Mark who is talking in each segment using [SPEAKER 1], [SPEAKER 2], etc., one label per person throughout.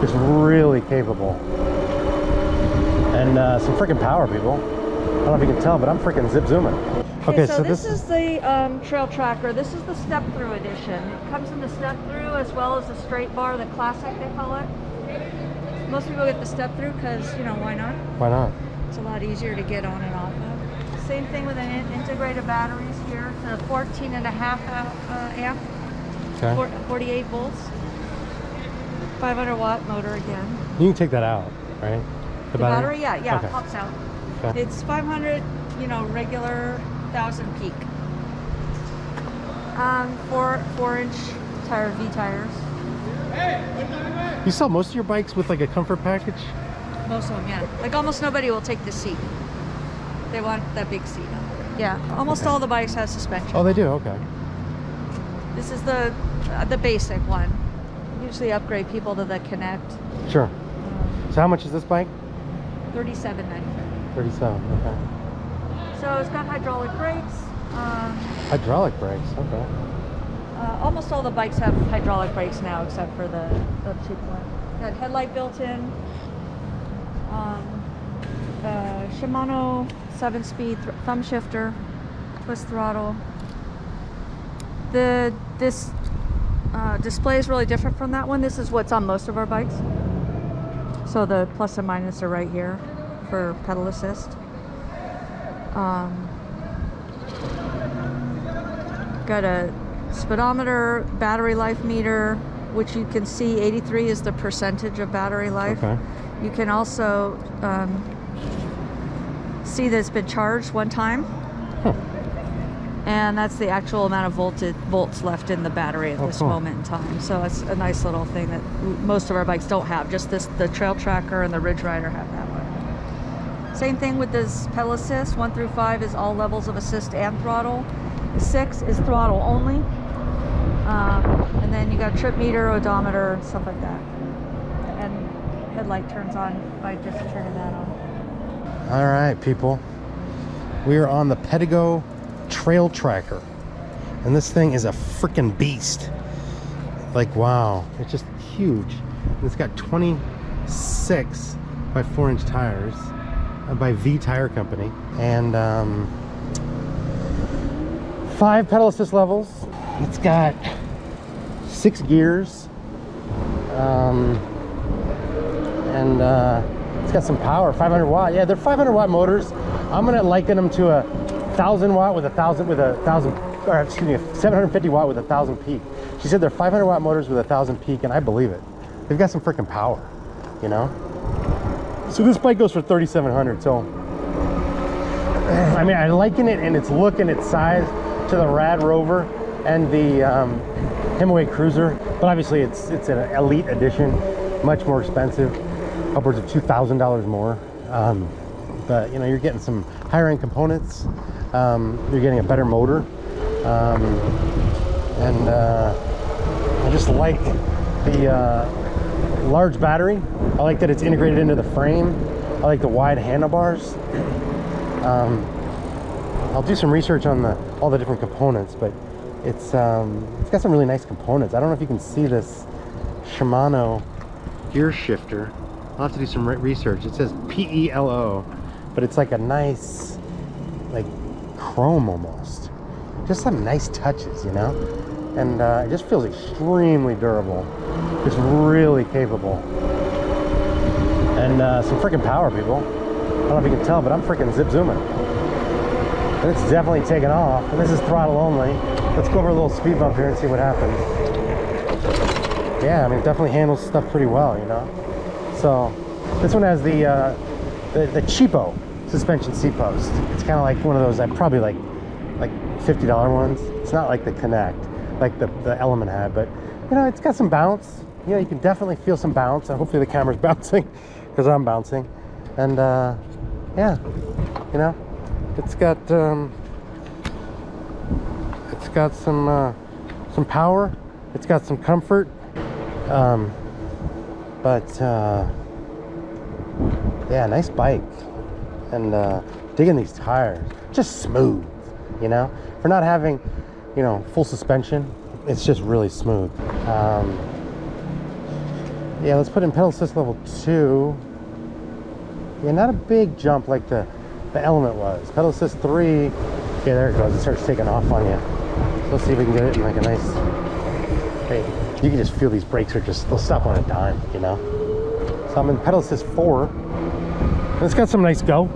[SPEAKER 1] It's really capable. And some freaking power, people. I don't know if you can tell, but I'm freaking zip zooming.
[SPEAKER 2] Okay, so this is the trail tracker. This is the step-through edition. It comes in the step-through as well as the straight bar, the classic they call it. Most people get the step-through because, you know, why not?
[SPEAKER 1] Why not?
[SPEAKER 2] It's a lot easier to get on and off of. Same thing with an integrated batteries here. It's a 14.5 amp,
[SPEAKER 1] Okay.
[SPEAKER 2] 48 volts, 500 watt motor again.
[SPEAKER 1] You can take that out, right?
[SPEAKER 2] The battery, yeah,
[SPEAKER 1] Okay.
[SPEAKER 2] it pops out.
[SPEAKER 1] Okay.
[SPEAKER 2] It's 500, you know, regular 1000 peak. 4-inch tire, V tires.
[SPEAKER 1] You sell most of your bikes with like a comfort package?
[SPEAKER 2] Most of them, yeah. Like almost nobody will take the seat. They want that big seat. Yeah, almost all the bikes have suspension.
[SPEAKER 1] Oh, they do? Okay.
[SPEAKER 2] This is the basic one. Usually upgrade people to the Connect.
[SPEAKER 1] Sure. So how much is this bike?
[SPEAKER 2] $37.95.
[SPEAKER 1] 37, okay.
[SPEAKER 2] So it's got hydraulic brakes.
[SPEAKER 1] Hydraulic brakes, okay.
[SPEAKER 2] Almost all the bikes have hydraulic brakes now, except for the cheap one. Got headlight built in. Shimano 7-speed thumb shifter, twist throttle. This display is really different from that one. This is what's on most of our bikes. So the plus and minus are right here for pedal assist. Got a speedometer, battery life meter, which you can see 83 is the percentage of battery life.
[SPEAKER 1] Okay.
[SPEAKER 2] You can also see that it's been charged one time.
[SPEAKER 1] Huh.
[SPEAKER 2] And that's the actual amount of volts left in the battery at this
[SPEAKER 1] cool.
[SPEAKER 2] moment in time. So it's a nice little thing that most of our bikes don't have. Just the Trail Tracker and the Ridge Rider have that one. Same thing with this pedal assist. 1 through 5 is all levels of assist and throttle. 6 is throttle only. And then you got trip meter, odometer, stuff like that. And headlight turns on by just turning that on.
[SPEAKER 1] All right, people. We are on the PEDEGO Trail Tracker. And this thing is a freaking beast. Like, wow. It's just huge. And it's got 26 by 4-inch tires by V Tire Company. And 5 pedal assist levels. It's got 6 gears. It's got some power, 500 watt. Yeah, they're 500 watt motors. I'm gonna liken them to a 1000 watt with a 750 watt with 1000 peak. She said they're 500 watt motors with 1000 peak, and I believe it. They've got some freaking power, you know? So this bike goes for $3,700. So, I mean, I liken it in its look and its size to the Rad Rover and the Himaway Cruiser, but obviously it's an elite edition, much more expensive, upwards of $2,000 more. But you know, you're getting some higher end components. You're getting a better motor, and I just like the large battery. I like that it's integrated into the frame. I like the wide handlebars. I'll do some research on all the different components, but it's got some really nice components. I don't know if you can see this Shimano gear shifter. I'll have to do some research. It says PEDEGO, but it's like a nice, like chrome almost. Just some nice touches, you know? And it just feels extremely durable. It's really capable. And some freaking power, people. I don't know if you can tell, but I'm freaking zip zooming. And it's definitely taken off. And this is throttle only. Let's go over a little speed bump here and see what happens. Yeah, I mean, it definitely handles stuff pretty well, you know? So this one has the cheapo suspension seat post. It's kind of like one of those, probably like $50 ones. It's not like the Connect, like the Element had, but you know, it's got some bounce. You know, you can definitely feel some bounce, and hopefully the camera's bouncing because I'm bouncing. And yeah, you know, it's got some power. It's got some comfort. Yeah, nice bike. And digging these tires, just smooth, you know, for not having, you know, full suspension. It's just really smooth. Yeah, let's put in pedal assist level 2. Yeah, not a big jump like the Element was. Pedal assist 3. Yeah, there it goes. It starts taking off on you. So let's see if we can get it in like a nice... Hey, you can just feel these brakes are just... They'll stop on a dime, you know? So I'm in pedal assist 4. And it's got some nice go.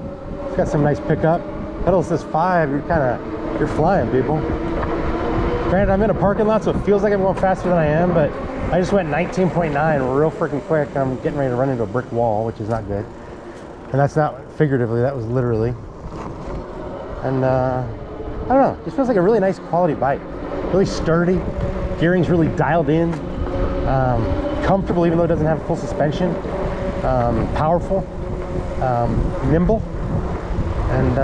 [SPEAKER 1] It's got some nice pickup. Pedal assist 5, you're flying, people. Granted, I'm in a parking lot, so it feels like I'm going faster than I am, but I just went 19.9 real freaking quick. I'm getting ready to run into a brick wall, which is not good. And that's not figuratively, that was literally. And I don't know, it just feels like a really nice quality bike. Really sturdy, gearing's really dialed in, comfortable even though it doesn't have full suspension, powerful, nimble, and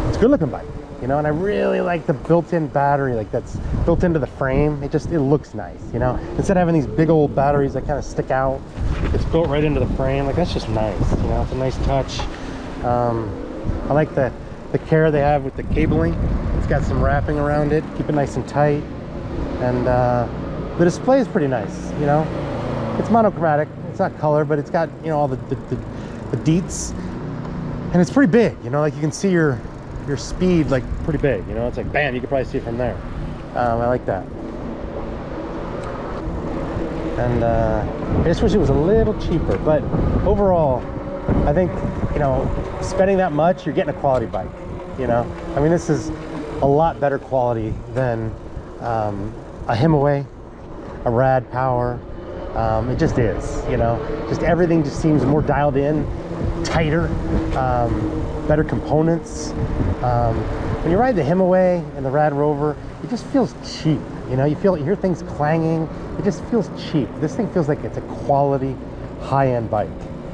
[SPEAKER 1] it's a good looking bike, you know. And I really like the built-in battery, like that's built into the frame. It looks nice, you know, instead of having these big old batteries that kind of stick out. It's built right into the frame. Like, that's just nice, you know. It's a nice touch. I like the care they have with the cabling. It's got some wrapping around it, keep it nice and tight. And the display is pretty nice, you know. It's monochromatic, it's not color, but it's got, you know, all the deets. And it's pretty big, you know, like you can see your speed like pretty big, you know. It's like, bam, you can probably see it from there. I like that. And I just wish it was a little cheaper, but overall, I think, you know, spending that much, you're getting a quality bike, you know. I mean, this is a lot better quality than a Himaway, a Rad Power. It just is, you know. Just everything just seems more dialed in, tighter, better components. When you ride the Himaway and the Rad Rover, it just feels cheap, you know. You hear things clanging. It just feels cheap. This thing feels like it's a quality, high-end bike,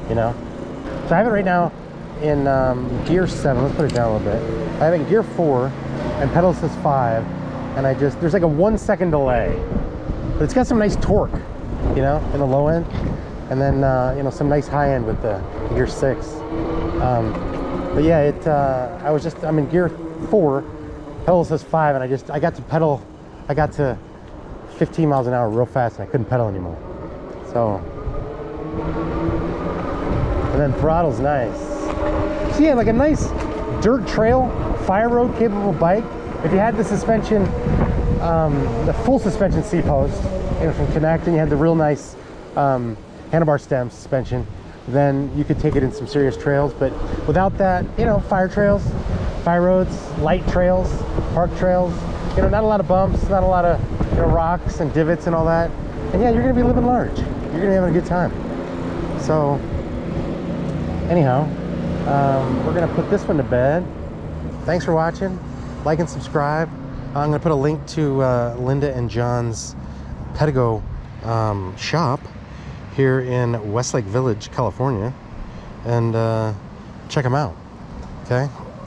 [SPEAKER 1] you know. So I have it right now in gear 7. Let's put it down a little bit. I have it in gear 4 and pedal assist 5, and there's like a 1 second delay, but it's got some nice torque, you know, in the low end, and then you know, some nice high end with the gear 6. But yeah, I'm in gear 4, pedal assist 5, and I got to 15 miles an hour real fast, and I couldn't pedal anymore. So, and then throttle's nice. So yeah, like a nice dirt trail, fire road capable bike. If you had the suspension, the full suspension C-post, you know, from Connect, and you had the real nice handlebar stem suspension, then you could take it in some serious trails. But without that, you know, fire trails, fire roads, light trails, park trails, you know, not a lot of bumps, not a lot of, you know, rocks and divots and all that. And yeah, you're gonna be living large. You're gonna be having a good time. So anyhow, we're gonna put this one to bed. Thanks for watching. Like and subscribe. I'm gonna put a link to Linda and John's PEDEGO shop here in Westlake Village, California, and check them out. Okay,